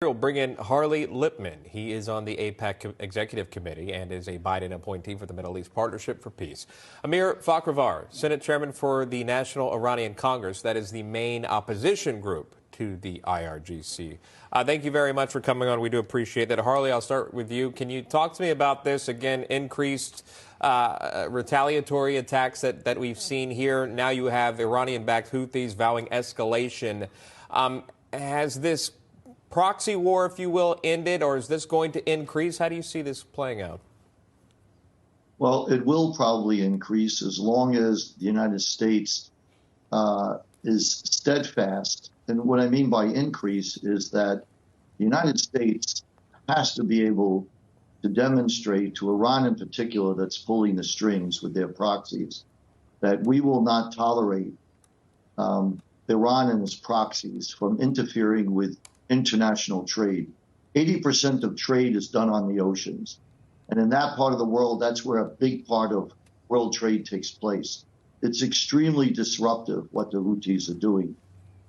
We'll bring in Harley Lipman. He is on the APEC Executive Committee and is a Biden appointee for the Middle East Partnership for Peace. Amir Fakhravar, Senate Chairman for the National Iranian Congress, that is the main opposition group to the IRGC. Thank you very much for coming on. We do appreciate that. Harley, I'll start with you. Can you talk to me about this, again, increased retaliatory attacks that we've seen here? Now you have Iranian-backed Houthis vowing escalation. Has this proxy war, if you will, ended, or is this going to increase? How do you see this playing out? Well, it will probably increase as long as the United States is steadfast. And what I mean by increase is that the United States has to be able to demonstrate to Iran in particular, that's pulling the strings with their proxies, that we will not tolerate Iran and its proxies from interfering with international trade. 80% of trade is done on the oceans. And in that part of the world, that's where a big part of world trade takes place. It's extremely disruptive what the Houthis are doing.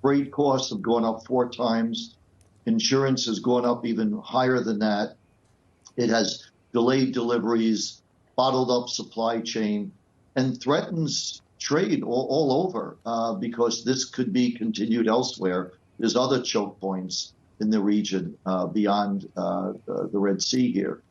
Freight costs have gone up 4 times. Insurance has gone up even higher than that. It has delayed deliveries, bottled up supply chain, and threatens trade all over because this could be continued elsewhere. There's other choke points in the region beyond the Red Sea here.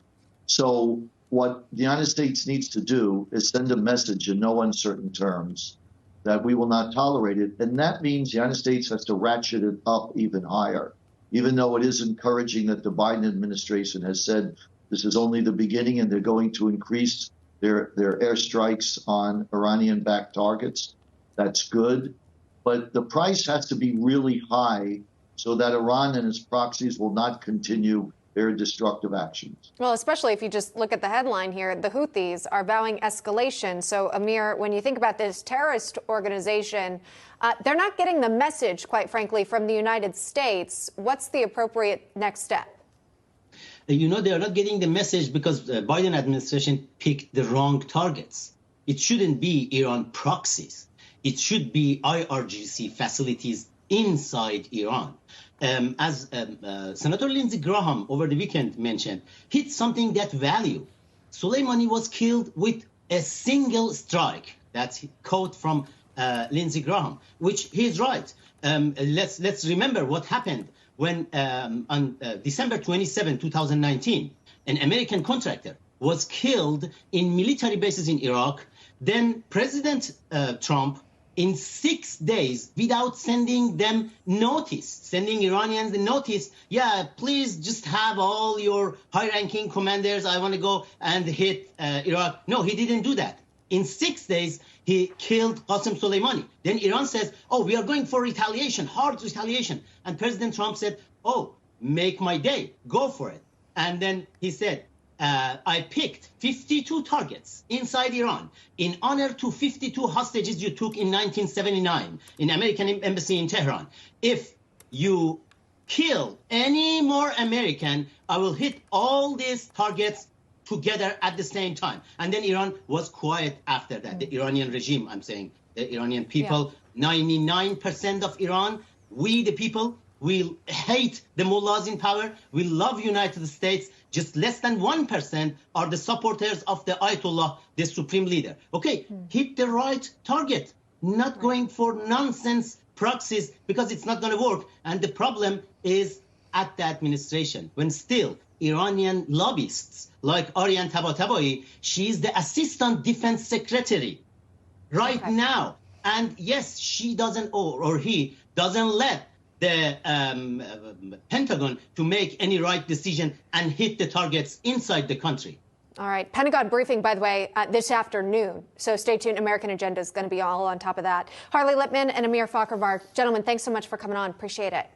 So what the United States needs to do is send a message in no uncertain terms that we will not tolerate it. And that means the United States has to ratchet it up even higher, even though it is encouraging that the Biden administration has said this is only the beginning and they're going to increase their airstrikes on Iranian-backed targets. That's good. But the price has to be really high so that Iran and its proxies will not continue their destructive actions. Well, especially if you just look at the headline here, the Houthis are vowing escalation. So, Amir, when you think about this terrorist organization, they're not getting the message, quite frankly, from the United States. What's the appropriate next step? You know, they are not getting the message because the Biden administration picked the wrong targets. It shouldn't be Iran proxies. It should be IRGC facilities inside Iran. As Senator Lindsey Graham over the weekend mentioned, hit something that value. Soleimani was killed with a single strike. That's a quote from Lindsey Graham, which he's right. Let's remember what happened when on December 27, 2019, an American contractor was killed in military bases in Iraq. Then President Trump, in 6 days, without sending them notice, sending Iranians the notice, yeah, please just have all your high-ranking commanders, I want to go and hit Iraq. No, he didn't do that. In 6 days, he killed Qasem Soleimani. Then Iran says, oh, we are going for retaliation, hard retaliation. And President Trump said, oh, make my day, go for it. And then he said, I picked 52 targets inside Iran in honor to 52 hostages you took in 1979 in American embassy in Tehran. If you kill any more American, I will hit all these targets together at the same time. And then Iran was quiet after that. The Iranian regime, I'm saying, the Iranian people, 99% of Iran, we the people, we hate the mullahs in power. We love United States. Just less than 1% are the supporters of the Ayatollah, the supreme leader. Okay, hit the right target, not going for nonsense proxies because it's not going to work. And the problem is at the administration, when still Iranian lobbyists like Aryan Tabatabai, she's the assistant defense secretary right now. And yes, she doesn't, or he doesn't let the Pentagon to make any right decision and hit the targets inside the country. All right. Pentagon briefing, by the way, this afternoon. So stay tuned. American Agenda is going to be all on top of that. Harley Lipman and Amir Fakhravar. Gentlemen, thanks so much for coming on. Appreciate it.